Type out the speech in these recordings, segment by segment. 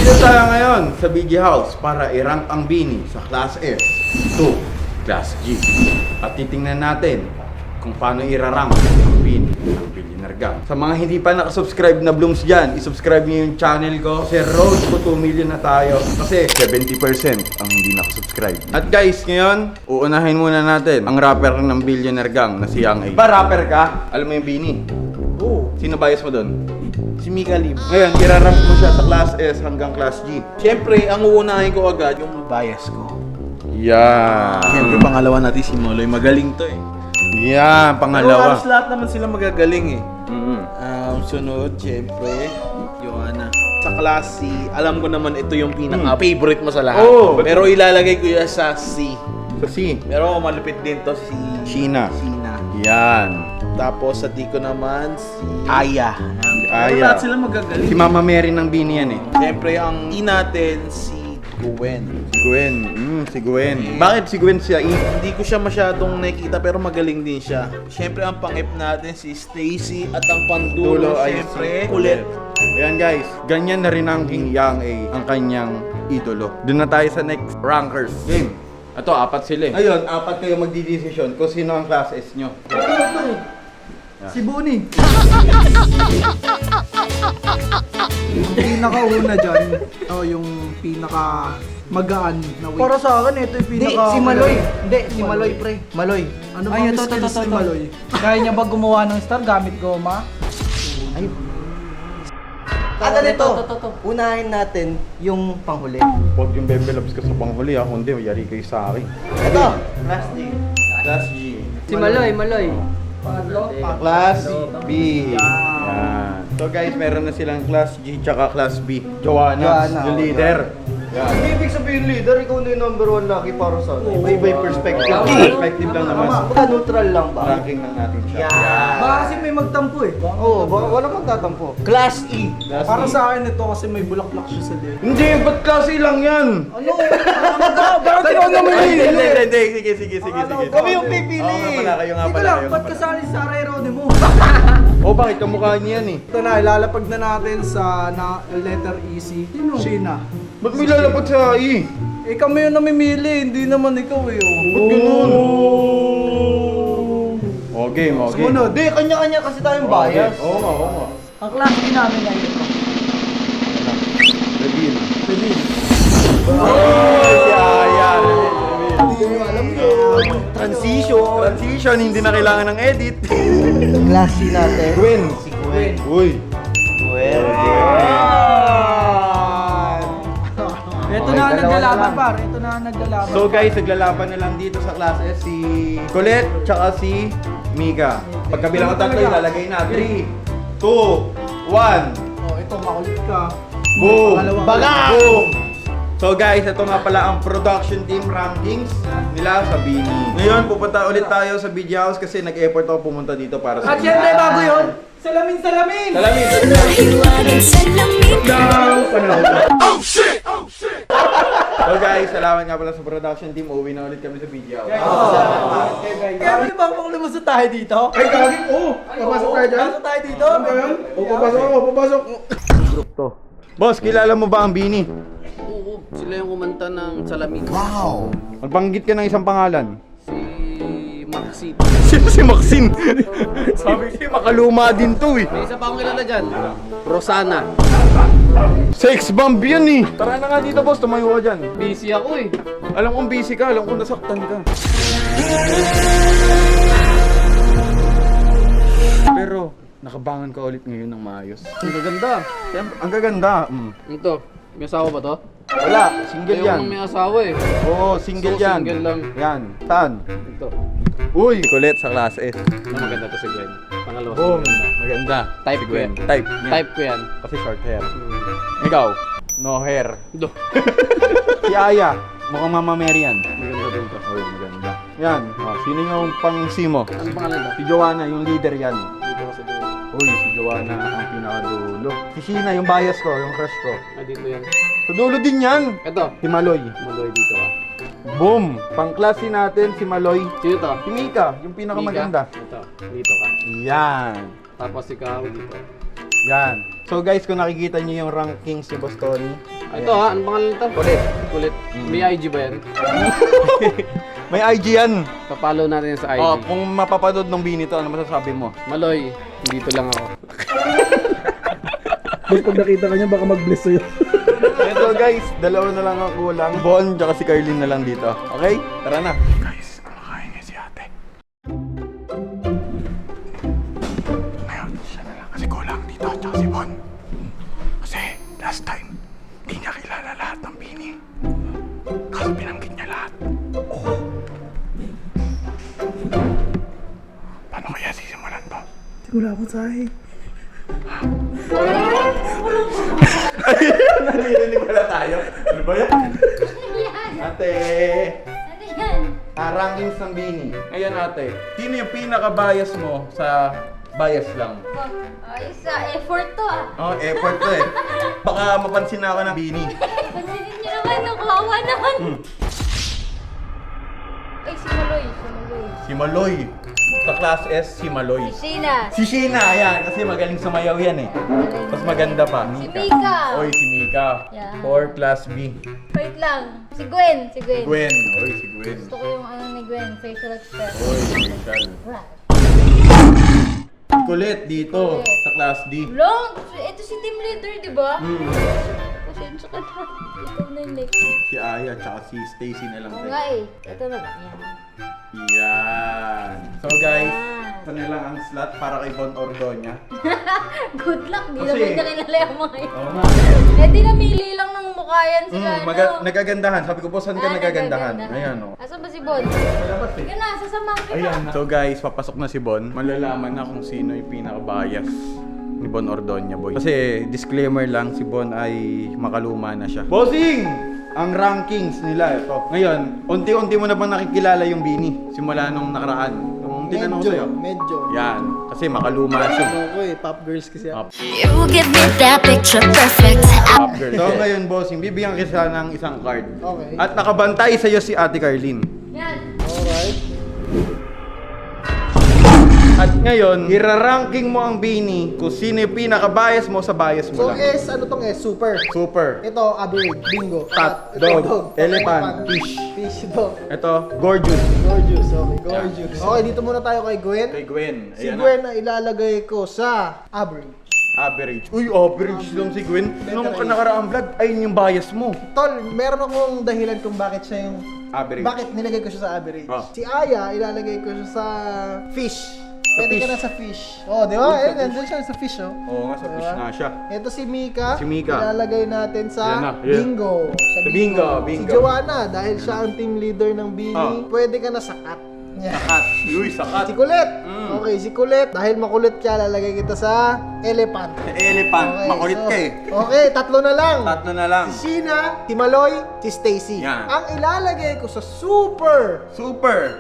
Dito tayo ngayon sa BG House para i-rank ang Bini sa Class S to Class G. At titingnan natin kung paano i-rank ang Bini ng Billionaire Gang. Sa mga hindi pa nakasubscribe na Blooms dyan, isubscribe niyo yung channel ko. Kasi road to 2 million na tayo. Kasi 70% ang hindi nakasubscribe. At guys, ngayon, uunahin muna natin ang rapper ng Billionaire Gang na si Young A. Ba rapper ka? Alam mo yung Bini? Oo. Sino bias mo doon? Si Mika Lim. Ngayon, irarank mo siya sa Class S hanggang Class G. Siyempre, ang uunahin ko agad yung bias ko. Yan. Siyempre, pangalawa natin si Moloy. Magaling to eh. Yan, Pero pangalawa. halos lahat naman sila magagaling eh. Mm-hmm. Sunod, siyempre, Joanna. Sa Class C, alam ko naman ito yung pinaka-favorite mo sa lahat. Oo. Pero ilalagay ko yan sa C. Sa C, Pero malupit din to si Sheena. Sina. Yan. Tapos sa D ko naman si Aya. Aya. Pero lahat sila magagaling. Si Mama Mary ng Bini yan eh. Siyempre, ang E natin si Gwen. Si Gwen. Si Gwen. Bakit si Gwen siya? Hindi ko siya masyadong nakikita pero magaling din siya. Siyempre ang pang-F natin si Stacy at ang pandulo Ay, siyempre si Kulit. Ayan guys, ganyan na rin ang King Young A, ang kanyang idolo. Doon na tayo sa next rankers. Game. Ito, apat sila eh. Ayun, apat kayo magdidesisyon kung sino ang Class S nyo. Si Buni. Yung pinakauna dyan, yung pinaka magaan na weight. Para sa akin, ito yung Hindi, pinaka... si Maloy. Hindi, si Maloy, pre. Maloy. Ano ba Ay, ang ito, skills ni Maloy? Kaya niya ba gumawa ng star gamit goma? Ay, Ano nito? Unahin natin yung panghuli. Huwag yung bembelabs ka sa panghuli ha, kundi yari kayo sa akin. Ito. Class D. Class G. Si Maloy, Maloy. Class B. Yan. So guys, meron na silang Class G tsaka Class B. Joanna, yung leader. Yan. hindi ibig sabihin leader, ikaw na yung number 1 lagi para sa akin. Iba-iba yung perspective. Perspective lang naman. Neutral lang ba? Ranking lang natin siya. Baka kasi may magtampo eh. Oo, wala magtatampo. Class E. Class Para B. sa akin ito kasi may bulaklak siya sa leg. Hindi, ba't klase lang yan? Ano? Bakit ikaw naman Hindi, sige. Kami yung pipili. Oo nga pala, kayo nga Teka pala. lang, kayo nga ba't pala. kasali sa Rerone mo? Oh, bakit kamukha niya yan eh? Ito na, ilalapag na natin sa letter E si Sheena. Ba't may lalapag sa I? Eh kami yung namimili, hindi naman ikaw eh. Ba't ganun? Oh, game, oh, game. Sumunod. Hindi, kanya-kanya kasi tayong Oh, bias. game. Oo nga. Ang class D namin ngayon. Reveal. Oh, yeah. Hindi nyo alam yun. Transition, hindi na kailangan ng edit. Class C natin. Gwen. Si Gwen. Uy. Gwen. Ito Okay, na dalawa naglalaban na lang. par, ito na naglalaban. So guys, naglalaban na lang dito sa Class S si Colette tsaka si Mika. Pagkabilang ko tatlo, ilalagay na. 3, 2, 1. Oh, ito makulit ka. Boom! Pangalawang- Boom! So guys, ito nga pala ang production team rankings nila sa Bini. Ngayon, pupunta ulit tayo sa BG House kasi nag-effort ako pumunta dito para sa At syempre bago yun, salamin! Salamin! Hiwaring salamin. So guys, salamat nga pala sa production team. Uuwi na ulit kami sa BG House. Kaya mo ba kung lumusot tayo dito? Ay, kagi! Oh! Papasok tayo dyan? Pasok tayo dito? Ano ba yun? Oh, papasok! To. Boss, kilala mo ba ang Bini? Oo, sila yung kumanta ng Salamin. Magbanggit ka ng isang pangalan. Si Maxi. Sino si Maxine? Sabi ko, makaluma din to eh. May isa pa akong kilala dyan. Rosana. Sex bomb yan eh. Tara na nga dito boss, tumayo ka dyan. Busy ako eh. Alam kong busy ka, alam kong nasaktan ka. Pero, nakabangan ka ulit ngayon ng maayos. Ang gaganda. Siyempre, ang gaganda. Ito, may asawa ba to? Wala, single Ayaw yan. nang may asawa eh. Oo, single So, yan. single lang. Yan. Saan? Ito. Uy, kulit sa Class S. Ang maganda to si Gwen. Pangalawa. Boom. Maganda. Type Si ko yan. Type. Yan. Type ko yan. Kasi short hair. Ikaw, no hair. Do. Si Aya, mukhang Mama Mary yan. Maganda din to. Uy, maganda. Yan. Oh, sino yung pang-si mo? Ano pangalan to? Si Joanna, yung leader yan. Dito kasi doon. Uy, si Joanna ang pinakadulo. Si Sheena, yung bias ko, yung crush ko. Ah, dito yan. Sa dulo din yan. Ito. Si Maloy. Maloy dito ka. Boom! Pangklase natin si Maloy. Sino to? Si Mika, yung pinakamaganda. Mika. Ito. Dito ka. Yan. Tapos ikaw dito. Yan. So guys, kung nakikita niyo yung rankings ni Boss Tony, Ito ha, ano pangalan nito? Kulit. Kulit. May IG ba yan? May IG yan. Papalo natin yan sa IG. Oh, kung mapapanood ng Bini to, ano masasabi mo? Maloy, dito lang ako. Boss, pag nakita ka niya, baka mag-bless sa'yo. Ito guys, dalawa na lang ang kulang. Bon, tsaka si Carlin na lang dito. Okay? Tara na. Guys, kumakain nga si ate. Ngayon, siya na lang kasi kulang dito, tsaka si Bon. Kasi last time, hindi niya kilala lahat ng Bini. Kasi binanggit niya lahat. Paano kaya sisimulan to? Wala ko sa'yo. Narinig pala tayo. Ano ba yan? Ate! Ano yan? Rankings ng Bini. Ngayon ate, sino yung pinaka-bias mo sa bias lang? Ayos sa effort to ah. Oh, effort to eh. Baka mapansin na ako ng Bini. Pansinin niyo naman, kawawa naman. Ay, si Maloy. Si Maloy. Sa class S, si Maloy. Si Sheena. Si Sheena, ayan. Kasi magaling sumayaw yan eh. Mas maganda pa. Si Mika. Oy, si Mika. Yan. For class B. Wait lang. Si Gwen. Si Gwen. Gwen. Oy, si Gwen. Gusto ko yung ano ni Gwen, facial expression. Oy, facial. Right. Kulit dito, sa class D. Long, ito si team leader, di ba? Mm. Pasensya ka na. Ikaw na yung next. Si Aya, tsaka si Stacy na lang. Oo nga eh. Ito na lang. Yan. Yan. So guys, Yan. ito na lang ang slot para kay Bon Ordoña. Good luck. Di Kasi- naman niya kilala yung mga yun. Oo nga. Eh di namili lang ng mukha yan sila. Nagagandahan. Sabi ko po, saan ka nagagandahan? nagagandahan. Ayan o. Asan ba si Bon? Malabas eh. Sige na, sasamahan kita. Ayan. So guys, papasok na si Bon. Malalaman na kung sino yung pinaka-bias ni Bon Ordoña, boy. Kasi disclaimer lang, si Bon ay makaluma na siya. Bossing! Ang rankings nila ito. Ngayon, unti-unti mo na bang nakikilala yung Bini? Simula nung nakaraan. Nung tinanong ko sa'yo. Medyo. Yan. Kasi makaluma siya. Ako eh, pop girls kasi ako. You give me that picture perfect. Top girl. So ngayon, bossing, bibigyan kita ng isang card. Okay. At nakabantay sa'yo si Ate Carlin. Yan. Alright. At ngayon, iraranking mo ang Bini kung sino yung pinaka-bias mo sa bias mo So lang. S, ano tong S? Super. Super. Ito, average. Bingo. Cat, Ito, dog, elephant, fish. Fish, dog. Ito, gorgeous. Gorgeous, okay, gorgeous. Okay, dito muna tayo kay Gwen. Kay Gwen. Si Ayan Gwen na ilalagay ko sa average. Average. Uy, average lang si Gwen. Nung nakaraang vlog, ayun yung bias mo. Tol, meron akong dahilan kung bakit siya yung... Average. Bakit nilagay ko siya sa average. Oh. Si Aya, ilalagay ko siya sa fish. Pwede fish. ka na sa fish. Oh, di ba? Eh, nandun siya sa fish, oh. Oo nga, sa fish Diba? nga siya. Ito si Mika. Si Mika. Ilalagay natin sa Yan na, yan. bingo. Sa bingo, Si bingo. Joanna, dahil siya ang team leader ng Bini, Oh. pwede ka na sa cat. Yeah. Sakat. Uy, sakat. Si Kulit. Mm. Okay, si Kulit. Dahil makulit ka, lalagay kita sa elephant. Elephant. Makulit so- ka eh. Okay, tatlo na lang. Tatlo na lang. Si Sheena, si Maloy, si Stacy. Yan. Ang ilalagay ko sa super. Super.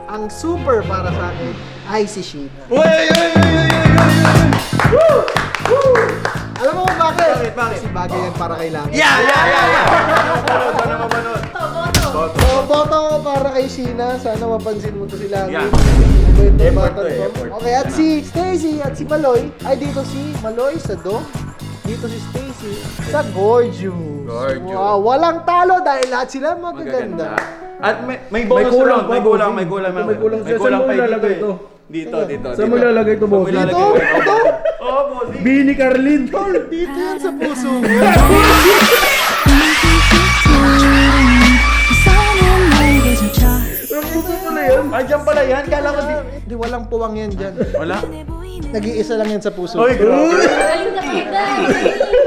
Ang super para sa akin ay si Sheena. Uy, uy, uy, uy, uy, uy. Alam mo kung bakit? Bakit? Kasi bagay yan para kay Langit. Yeah, yeah, yeah, yeah. Sana mapanood. So, boto ko para kay Sheena. Sana mapansin mo to si Langit. Yan. Mabait na Effort bata to eh, ko. effort. Okay, at si Stacy at si Maloy. Ay, dito si Maloy sa do. Dito si Stacy sa gorgeous. Gorgeous. Wow, walang talo dahil lahat sila magaganda. At may bonus kulang round, pa, may kulang, bossing. may kulang. May kulang siya. Saan mo pa ilalagay eh. ito? Dito, dito. Saan mo ilalagay ito, bossing? Dito? Ito? Oo, bossing. Bini Carlin! Tol, dito yan sa puso mo. Ay, dyan pala yan. Kala ko di... Di walang puwang yan dyan. Wala. Nag-iisa lang yan sa puso. Oy, grabe. Galing na kita.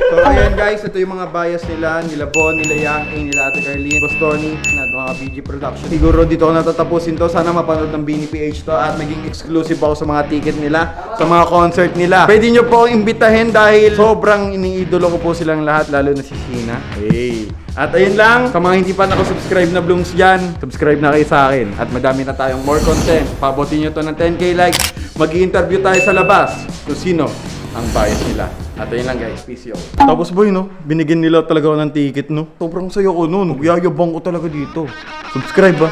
So, ayan guys, ito yung mga bias nila Bon, nila Yang, A, nila Ate Carlin, Boss Tony, at mga BG Production. Siguro dito ko natatapusin to. Sana mapanood ng Bini PH to at maging exclusive ako sa mga ticket nila, sa mga concert nila. Pwede nyo po akong imbitahin dahil sobrang iniidolo ko po silang lahat, lalo na si Sheena. Hey! At ayun lang, sa mga hindi pa nakasubscribe na Blooms dyan, subscribe na kayo sa akin. At madami na tayong more content. Pabotin nyo to ng 10k likes. Mag-i-interview tayo sa labas kung sino ang bias nila. At ayun lang guys, peace yo. Tapos boy no, binigyan nila talaga ako ng ticket no. Sobrang sayo ko nun, yayabang ko talaga dito. Subscribe ba?